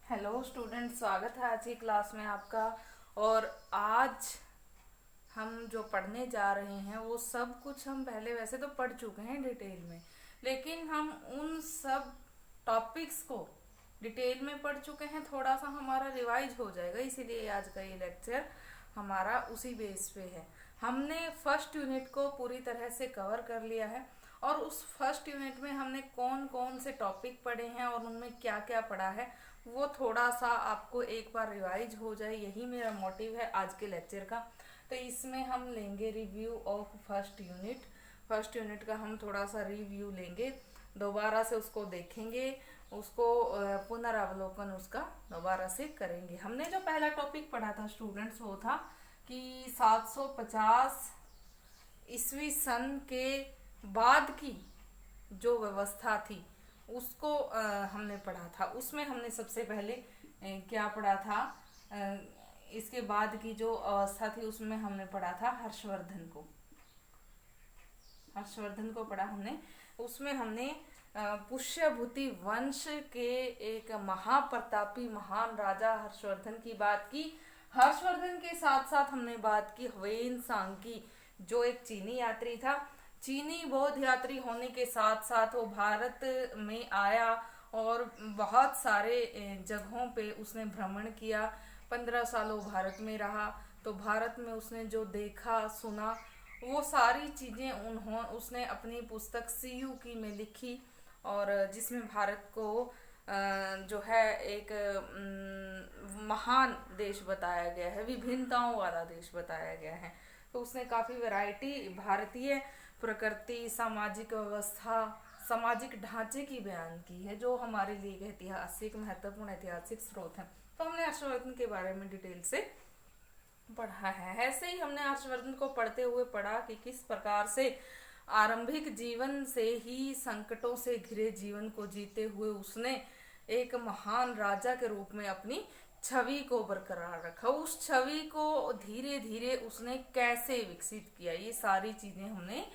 Hello student, स्वागत है आज की क्लास में आपका। और आज हम जो पढ़ने जा रहे हैं वो सब कुछ हम पहले वैसे तो पढ़ चुके हैं डिटेल में, लेकिन हम उन सब टॉपिक्स को डिटेल में पढ़ चुके हैं। थोड़ा सा हमारा रिवाइज हो जाएगा, इसीलिए आज का ये लेक्चर हमारा उसी बेस पे है। हमने फर्स्ट यूनिट को पूरी तरह से कवर कर लिया है और उस फर्स्ट यूनिट में हमने कौन कौन से टॉपिक पढ़े हैं और उनमें क्या क्या पढ़ा है वो थोड़ा सा आपको एक बार रिवाइज हो जाए, यही मेरा मोटिव है आज के लेक्चर का। तो इसमें हम लेंगे review of first unit. First unit का हम थोड़ा सा रिव्यू लेंगे, दोबारा से उसको देखेंगे, उसको पुनरावलोकन उसका दोबारा से करेंगे। हमने जो पहला टॉपिक पढ़ा था स्टूडेंट्स वो था कि 750 ईस्वी सन के बाद की जो व्यवस्था थी उसको हमने पढ़ा था। उसमें हमने सबसे पहले क्या पढ़ा था, इसके बाद की जो अवस्था थी उसमें हमने पढ़ा था हर्षवर्धन को। हर्षवर्धन को पढ़ा हमने। उसमें हमने पुष्यभूति वंश के एक महाप्रतापी महान राजा हर्षवर्धन की बात की। हर्षवर्धन के साथ साथ हमने बात की ह्वेन सांग की, जो एक चीनी यात्री था। चीनी बौद्ध यात्री होने के साथ साथ वो भारत में आया और बहुत सारे जगहों पे उसने भ्रमण किया। 15 सालों भारत में रहा, तो भारत में उसने जो देखा सुना वो सारी चीज़ें उसने अपनी पुस्तक सीयू की में लिखी, और जिसमें भारत को जो है एक महान देश बताया गया है, विभिन्नताओं वाला देश बताया गया है। तो उसने काफ़ी वैरायटी भारतीय प्रकृति, सामाजिक व्यवस्था, सामाजिक ढांचे की बयान की है, जो हमारे लिए एक ऐतिहासिक महत्वपूर्ण ऐतिहासिक स्रोत है। तो हमने हर्षवर्धन के बारे में डिटेल से पढ़ा है। ऐसे ही हमने हर्षवर्धन को पढ़ते हुए पढ़ा कि किस प्रकार से आरंभिक जीवन से ही संकटों से घिरे जीवन को जीते हुए उसने एक महान राजा के रूप में अपनी छवि को बरकरार रखा। उस छवि को धीरे धीरे उसने कैसे विकसित किया, ये सारी चीजें हमने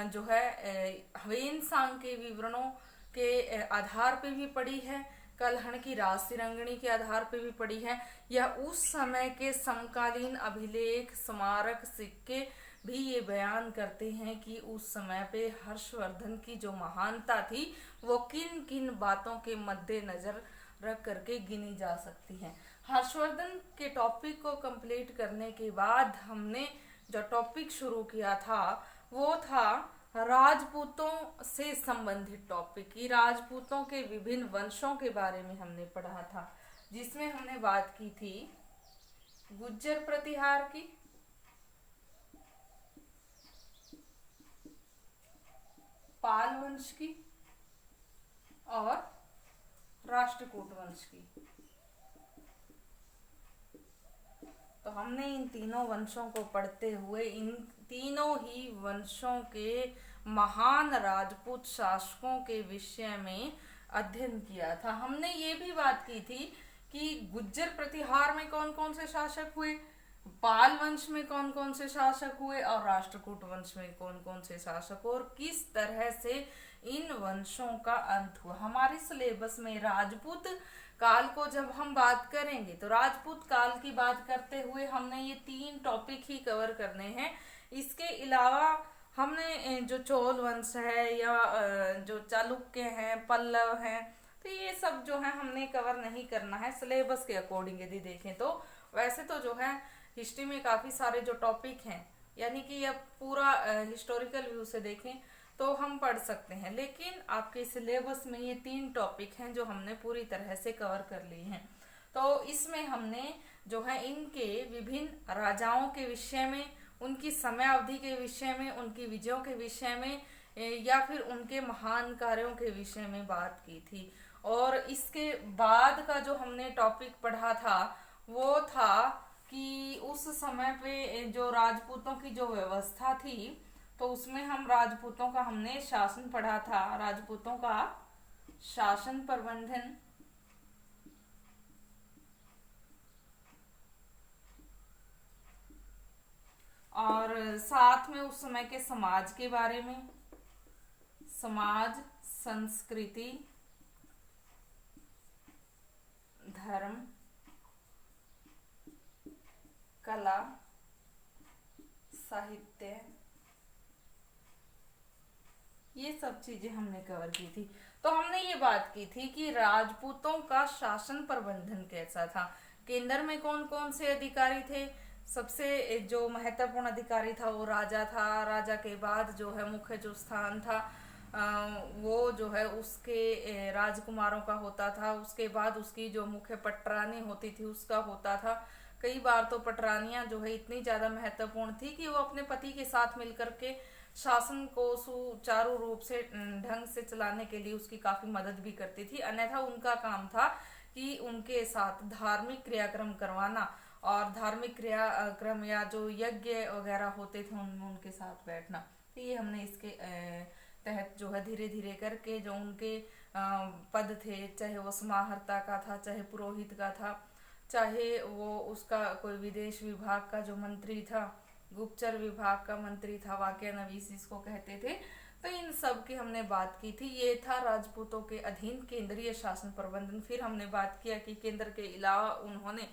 जो है ह्वेन सांग के विवरणों के आधार पे भी पढ़ी है, कलहण की राज तिरंगणी के आधार पे भी पढ़ी है, या उस समय के समकालीन अभिलेख, स्मारक, सिक्के भी ये बयान करते हैं कि उस समय पे हर्षवर्धन की जो महानता थी वो किन किन बातों के मद्देनजर रख करके गिनी जा सकती है। हर्षवर्धन के टॉपिक को कंप्लीट करने के बाद हमने जो टॉपिक शुरू किया था वो था राजपूतों से संबंधित टॉपिक की। राजपूतों के विभिन्न वंशों के बारे में हमने पढ़ा था, जिसमें हमने बात की थी गुज्जर प्रतिहार की, पाल वंश की और राष्ट्रकूट वंश की। तो हमने इन तीनों वंशों को पढ़ते हुए इन तीनों ही वंशों के महान राजपूत शासकों के विषय में अध्ययन किया था। हमने ये भी बात की थी कि गुज्जर प्रतिहार में कौन कौन से शासक हुए, पाल वंश में कौन कौन से शासक हुए और राष्ट्रकूट वंश में कौन कौन से शासक, और किस तरह से इन वंशों का अंत हुआ। हमारे सिलेबस में राजपूत काल को जब हम बात करेंगे तो राजपूत काल की बात करते हुए हमने ये 3 टॉपिक ही कवर करने हैं। इसके अलावा हमने जो चोल वंश है या जो चालुक्य हैं, पल्लव हैं, तो ये सब जो है हमने कवर नहीं करना है सिलेबस के अकॉर्डिंग। यदि देखें तो वैसे तो जो है हिस्ट्री में काफ़ी सारे जो टॉपिक हैं, यानी कि अब पूरा हिस्टोरिकल व्यू से देखें तो हम पढ़ सकते हैं, लेकिन आपके सिलेबस में ये 3 टॉपिक हैं जो हमने पूरी तरह से कवर कर लिए हैं। तो इसमें हमने जो है इनके विभिन्न राजाओं के विषय में, उनकी समय अवधि के विषय में, उनकी विजयों के विषय में या फिर उनके महान कार्यों के विषय में बात की थी। और इसके बाद का जो हमने टॉपिक पढ़ा था वो था कि उस समय पे जो राजपूतों की जो व्यवस्था थी तो उसमें हम राजपूतों का हमने शासन पढ़ा था, राजपूतों का शासन प्रबंधन, और साथ में उस समय के समाज के बारे में, समाज, संस्कृति, धर्म, धर्म, कला, साहित्य, ये सब चीजें हमने कवर की थी। तो हमने ये बात की थी कि राजपूतों का शासन प्रबंधन कैसा था, केंद्र में कौन कौन से अधिकारी थे। सबसे जो महत्वपूर्ण अधिकारी था वो राजा था। राजा के बाद जो है मुख्य जो स्थान था वो जो है उसके राजकुमारों का होता था। उसके बाद उसकी जो मुख्य पटरानी होती थी उसका होता था। कई बार तो पटरानियां जो है इतनी ज्यादा महत्वपूर्ण थी कि वो अपने पति के साथ मिलकर के शासन को सुचारू रूप से ढंग से चलाने के लिए उसकी काफी मदद भी करती थी। अन्यथा उनका काम था कि उनके साथ धार्मिक क्रियाक्रम करवाना और धार्मिक क्रियाक्रम या जो यज्ञ वगैरह होते थे उनमें उनके साथ बैठना। तो ये हमने इसके तहत जो है धीरे धीरे करके जो उनके पद थे, चाहे वो समाहर्ता का था, चाहे पुरोहित का था, चाहे वो उसका कोई विदेश विभाग का जो मंत्री था, गुप्तचर विभाग का मंत्री था, वाक्य नवीस इसको कहते थे। तो इन सब की हमने बात की थी। ये था राजपूतों के अधीन केंद्रीय शासन प्रबंधन। फिर हमने बात किया कि केंद्र के अलावा उन्होंने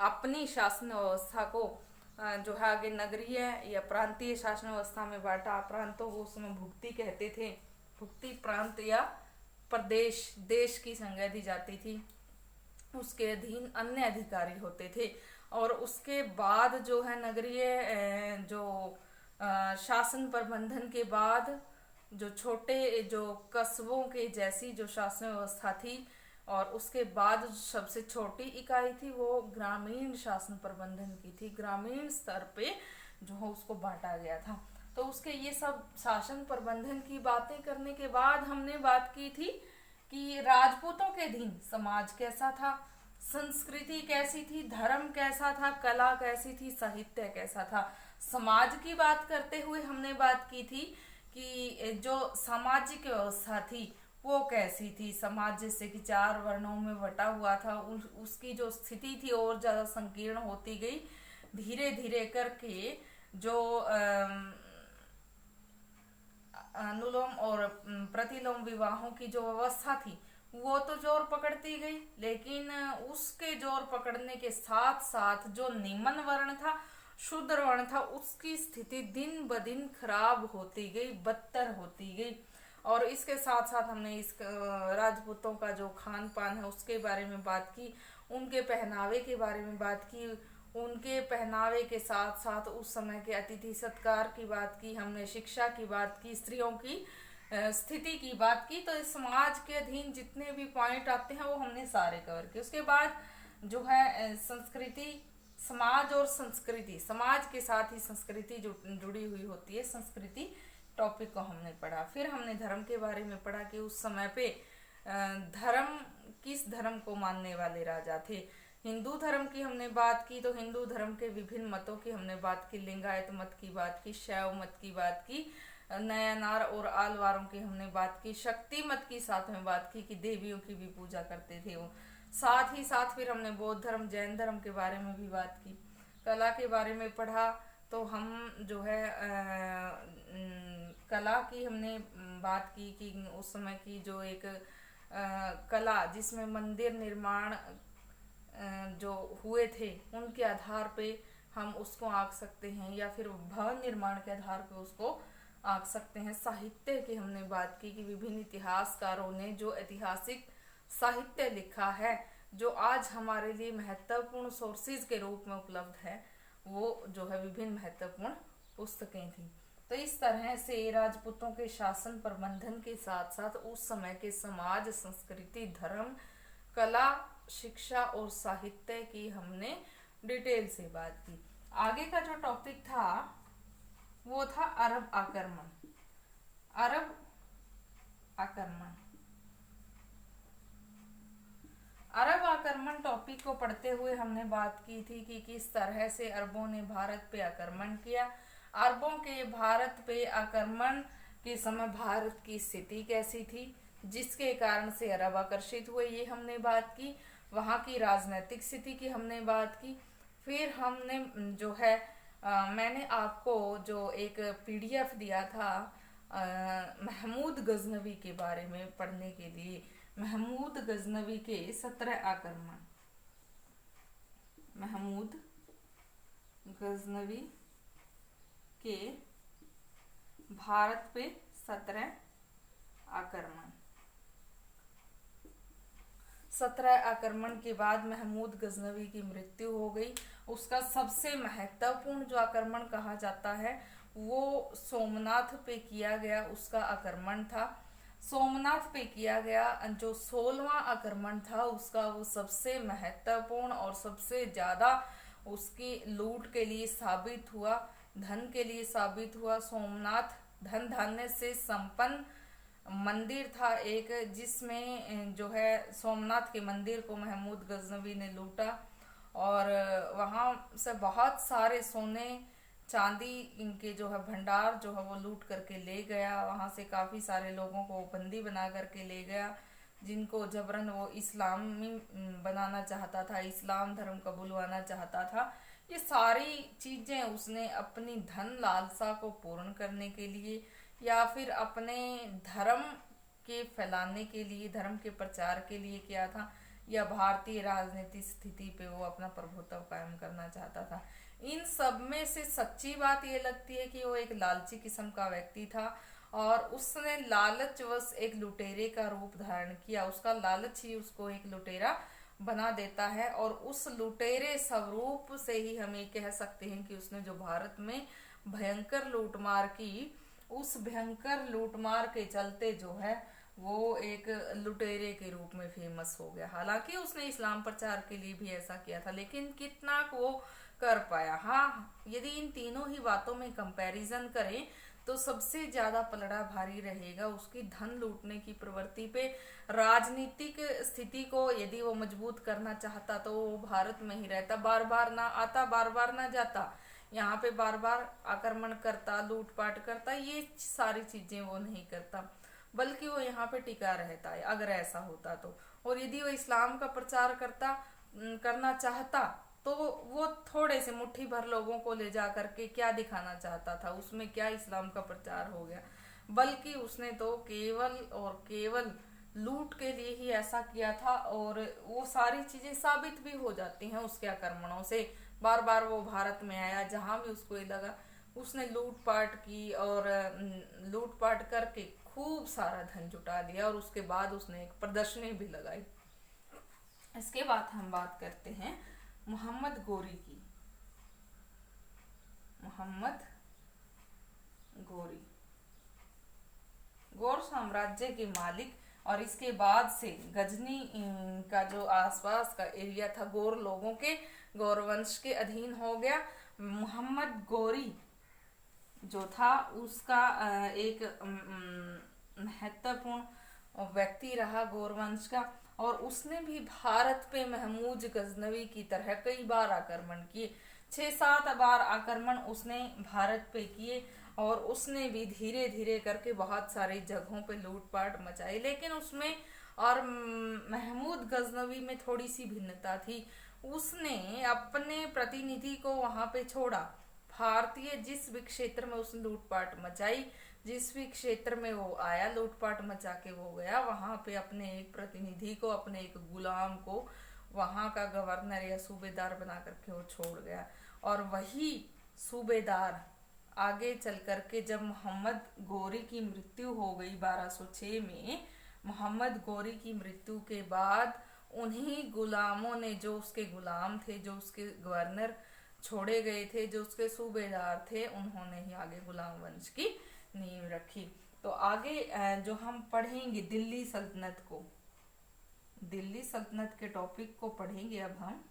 अपनी शासन व्यवस्था को जो है आगे नगरीय या प्रांतीय शासन व्यवस्था में बांटा। प्रांतों को उस समय भुक्ति कहते थे। भुक्ति प्रांत या प्रदेश, देश की संज्ञा दी जाती थी। उसके अधीन अन्य अधिकारी होते थे। और उसके बाद जो है नगरीय जो शासन प्रबंधन के बाद जो छोटे जो कस्बों के जैसी जो शासन व्यवस्था थी, और उसके बाद सबसे छोटी इकाई थी वो ग्रामीण शासन प्रबंधन की थी। ग्रामीण स्तर पे जो है उसको बांटा गया था। तो उसके ये सब शासन प्रबंधन की बातें करने के बाद हमने बात की थी कि राजपूतों के अधीन समाज कैसा था, संस्कृति कैसी थी, धर्म कैसा था, कला कैसी थी, साहित्य कैसा था। समाज की बात करते हुए हमने बात की थी कि जो सामाजिक व्यवस्था थी वो कैसी थी। समाज जैसे कि 4 वर्णों में बटा हुआ था, उसकी जो स्थिति थी और ज्यादा संकीर्ण होती गई। धीरे धीरे करके जो अनुलोम और प्रतिलोम विवाहों की जो व्यवस्था थी वो तो जोर पकड़ती गई, लेकिन उसके जोर पकड़ने के साथ साथ जो निम्न वर्ण था, शूद्र वर्ण था, उसकी स्थिति दिन ब दिन खराब होती गई, बदतर होती गई। और इसके साथ साथ हमने इस राजपूतों का जो खान पान है उसके बारे में बात की, उनके पहनावे के बारे में बात की। उनके पहनावे के साथ साथ उस समय के अतिथि सत्कार की बात की हमने, शिक्षा की बात की, स्त्रियों की स्थिति की बात की। तो इस समाज के अधीन जितने भी पॉइंट आते हैं वो हमने सारे कवर किए। उसके बाद जो है संस्कृति, समाज और संस्कृति, समाज के साथ ही संस्कृति जुड़ी हुई होती है, संस्कृति टॉपिक को हमने पढ़ा। फिर हमने धर्म के बारे में पढ़ा कि उस समय पे धर्म, किस धर्म को मानने वाले राजा थे। हिंदू धर्म की हमने बात की, तो हिंदू धर्म के विभिन्न मतों की हमने बात की, लिंगायत मत की बात की, शैव मत की बात की, नयनार और आलवारों की हमने बात की, शक्ति मत की साथ में बात की कि देवियों की भी पूजा करते थे वो। साथ ही साथ फिर हमने बौद्ध धर्म, जैन धर्म के बारे में भी बात की। कला के बारे में पढ़ा तो हम जो है कला की हमने बात की कि उस समय की जो एक कला जिसमें मंदिर निर्माण जो हुए थे उनके आधार पे हम उसको आंक सकते हैं, या फिर भवन निर्माण के आधार पे उसको आंक सकते हैं। साहित्य की हमने बात की कि विभिन्न इतिहासकारों ने जो ऐतिहासिक साहित्य लिखा है, जो आज हमारे लिए महत्वपूर्ण सोर्सेज के रूप में उपलब्ध है, वो जो है विभिन्न महत्वपूर्ण पुस्तकें थी। तो इस तरह से राजपूतों के शासन प्रबंधन के साथ साथ उस समय के समाज, संस्कृति, धर्म, कला, शिक्षा और साहित्य की हमने डिटेल से बात की। आगे का जो टॉपिक था वो था अरब आक्रमण। अरब आक्रमण, अरब आक्रमण टॉपिक को पढ़ते हुए हमने बात की थी कि किस तरह से अरबों ने भारत पे आक्रमण किया। अरबों के भारत पे आक्रमण के समय भारत की स्थिति कैसी थी, जिसके कारण से अरब आकर्षित हुए, ये हमने बात की। वहाँ की राजनीतिक स्थिति की हमने बात की। फिर हमने जो है मैंने आपको जो एक पीडीएफ दिया था महमूद गजनवी के बारे में पढ़ने के लिए, महमूद गजनवी के 17 आक्रमण, महमूद गजनवी के भारत पे 17 आक्रमण। 17 आक्रमण के बाद महमूद गजनवी की मृत्यु हो गई। उसका सबसे महत्वपूर्ण जो आक्रमण कहा जाता है वो सोमनाथ पे किया गया उसका आक्रमण था। सोमनाथ पे किया गया जो 16वां आक्रमण था उसका वो सबसे महत्वपूर्ण और सबसे ज्यादा उसकी लूट के लिए साबित हुआ, धन के लिए साबित हुआ। सोमनाथ धन धान्य से संपन्न मंदिर था एक, जिसमें जो है सोमनाथ के मंदिर को महमूद गजनवी ने लूटा और वहां से बहुत सारे सोने चांदी इनके जो है भंडार जो है वो लूट करके ले गया। वहां से काफी सारे लोगों को बंदी बना करके ले गया जिनको जबरन वो इस्लामी बनाना चाहता था, इस्लाम धर्म कबूलवाना चाहता था। ये सारी चीजें उसने अपनी धन लालसा को पूर्ण करने के लिए या फिर अपने धर्म के फैलाने के लिए, धर्म के प्रचार के लिए किया था, या भारतीय राजनीतिक स्थिति पे वो अपना प्रभुत्व कायम करना चाहता था। इन सब में से सच्ची बात ये लगती है कि वो एक लालची किस्म का व्यक्ति था और उसने लालचवश एक लुटेरे का रूप धारण किया। उसका लालच ही उसको एक लुटेरा बना देता है और उस लुटेरे स्वरूप से ही हम ये कह सकते हैं कि उसने जो भारत में भयंकर लूटमार की, उस भयंकर लूटमार के चलते जो है वो एक लुटेरे के रूप में फेमस हो गया। हालांकि उसने इस्लाम प्रचार के लिए भी ऐसा किया था, लेकिन कितना वो कर पाया। हाँ, यदि इन तीनों ही बातों में कंपैरिजन करें तो सबसे ज्यादा पलड़ा भारी रहेगा उसकी धन लूटने की प्रवृत्ति पे। राजनीतिक स्थिति को यदि वो मजबूत करना चाहता तो वो भारत में ही रहता, बार बार ना आता, बार बार ना जाता, यहाँ पे बार बार आक्रमण करता, लूटपाट करता, ये सारी चीजें वो नहीं करता, बल्कि वो यहाँ पे टिका रहता है अगर ऐसा होता तो। और यदि वो इस्लाम का प्रचार करना चाहता तो वो थोड़े से मुट्ठी भर लोगों को ले जा करके क्या दिखाना चाहता था, उसमें क्या इस्लाम का प्रचार हो गया, बल्कि उसने तो केवल और केवल लूट के लिए ही ऐसा किया था। और वो सारी चीजें साबित भी हो जाती हैं उसके आक्रमणों से। बार बार वो भारत में आया, जहां भी उसको ये लगा उसने लूटपाट की और लूटपाट करके खूब सारा धन जुटा लिया और उसके बाद उसने एक प्रदर्शनी भी लगाई। इसके बाद हम बात करते हैं मोहम्मद गोरी की। मोहम्मद गोरी गौर साम्राज्य के मालिक और इसके बाद से गजनी का जो आसपास का एरिया था गौर लोगों के, गौर वंश के अधीन हो गया। मोहम्मद गोरी जो था उसका एक महत्वपूर्ण व्यक्ति रहा गौर वंश का, और उसने भी भारत पे महमूद गजनवी की तरह कई बार आक्रमण किए। 6-7 बार आक्रमण उसने भारत पे किए और उसने भी धीरे धीरे करके बहुत सारी जगहों पे लूटपाट मचाई। लेकिन उसमें और महमूद गजनवी में थोड़ी सी भिन्नता थी। उसने अपने प्रतिनिधि को वहां पे छोड़ा। भारतीय जिस भी क्षेत्र में उसने लूटपाट मचाई, जिस भी क्षेत्र में वो आया लूटपाट मचा के वो गया, वहां पे अपने एक प्रतिनिधि को, अपने एक गुलाम को वहां का गवर्नर या सूबेदार बना करके वो छोड़ गया। और वही सूबेदार आगे चल करके जब मोहम्मद गोरी की मृत्यु हो गई 1206 में, मोहम्मद गोरी की मृत्यु के बाद उन्हीं गुलामों ने, जो उसके गुलाम थे, जो उसके गवर्नर छोड़े गए थे, जो उसके सूबेदार थे, उन्होंने ही आगे गुलाम वंश की नींव रखी। तो आगे जो हम पढ़ेंगे दिल्ली सल्तनत को, दिल्ली सल्तनत के टॉपिक को पढ़ेंगे अब हम।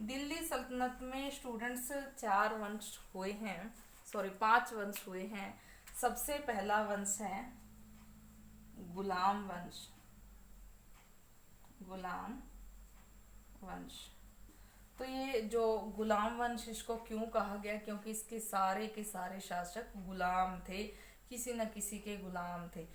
दिल्ली सल्तनत में स्टूडेंट्स 4 वंश हुए हैं, 5 वंश हुए हैं। सबसे पहला वंश है गुलाम वंश। गुलाम वंश, तो ये जो गुलाम वंश इसको क्यों कहा गया, क्योंकि इसके सारे के सारे शासक गुलाम थे, किसी न किसी के गुलाम थे।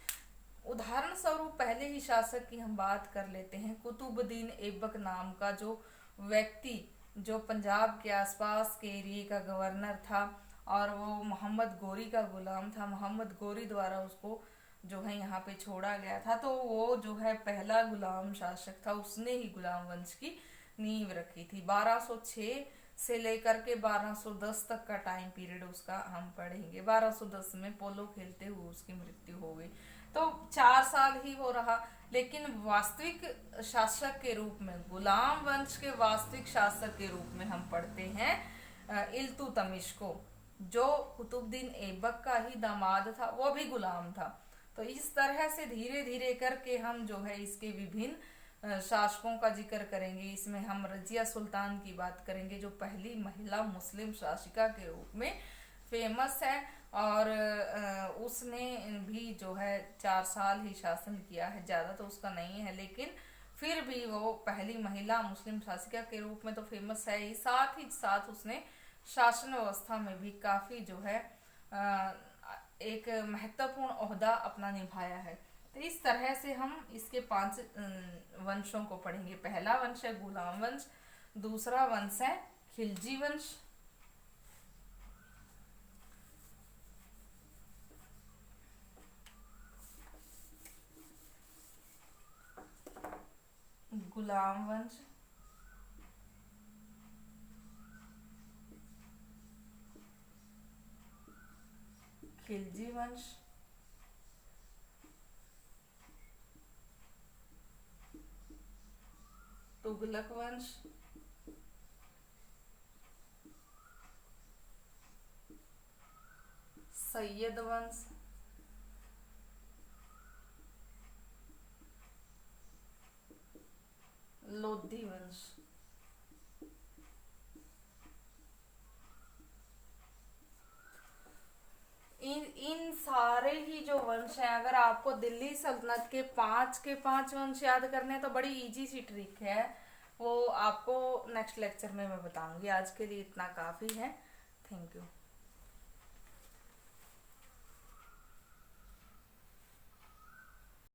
उदाहरण स्वरूप पहले ही शासक की हम बात कर लेते हैं। कुतुबुद्दीन ऐबक नाम का जो व्यक्ति, जो पंजाब के आसपास के एरिए का गवर्नर था और वो मोहम्मद गोरी का गुलाम था। मोहम्मद गोरी द्वारा उसको जो है यहाँ पे छोड़ा गया था। तो वो जो है पहला गुलाम शासक था, उसने ही गुलाम वंश की नींव रखी थी। 1206 से लेकर के 1210 तक का टाइम पीरियड उसका हम पढ़ेंगे। 1210 में पोलो खेलते हुए उसकी मृत्यु हो गई। तो 4 साल ही वो रहा, लेकिन वास्तविक शासक के रूप में, गुलाम वंश के वास्तविक शासक के रूप में हम पढ़ते हैं इल्तुतमिश को, जो कुतुबुद्दीन ऐबक का ही दामाद था, वो भी गुलाम था। तो इस तरह से धीरे धीरे करके हम जो है इसके विभिन्न शासकों का जिक्र करेंगे। इसमें हम रजिया सुल्तान की बात करेंगे, जो पहली महिला मुस्लिम शासिका के रूप में फेमस है, और उसने भी जो है 4 साल ही शासन किया है, ज़्यादा तो उसका नहीं है, लेकिन फिर भी वो पहली महिला मुस्लिम शासिका के रूप में तो फेमस है ही। साथ ही साथ उसने शासन व्यवस्था में भी काफ़ी जो है एक महत्वपूर्ण ओहदा अपना निभाया है। तो इस तरह से हम इसके 5 वंशों को पढ़ेंगे। पहला वंश है गुलाम वंश, दूसरा वंश है खिलजी वंश, गुलाम वंश, खिलजी वंश, तुगलक वंश, सैयद वंश, लोधी वंश। इन सारे ही जो वंश हैं, अगर आपको दिल्ली सल्तनत के पांच वंश याद करने हैं तो बड़ी इजी सी ट्रिक है, वो आपको नेक्स्ट लेक्चर में मैं बताऊंगी। आज के लिए इतना काफ़ी है। Thank you.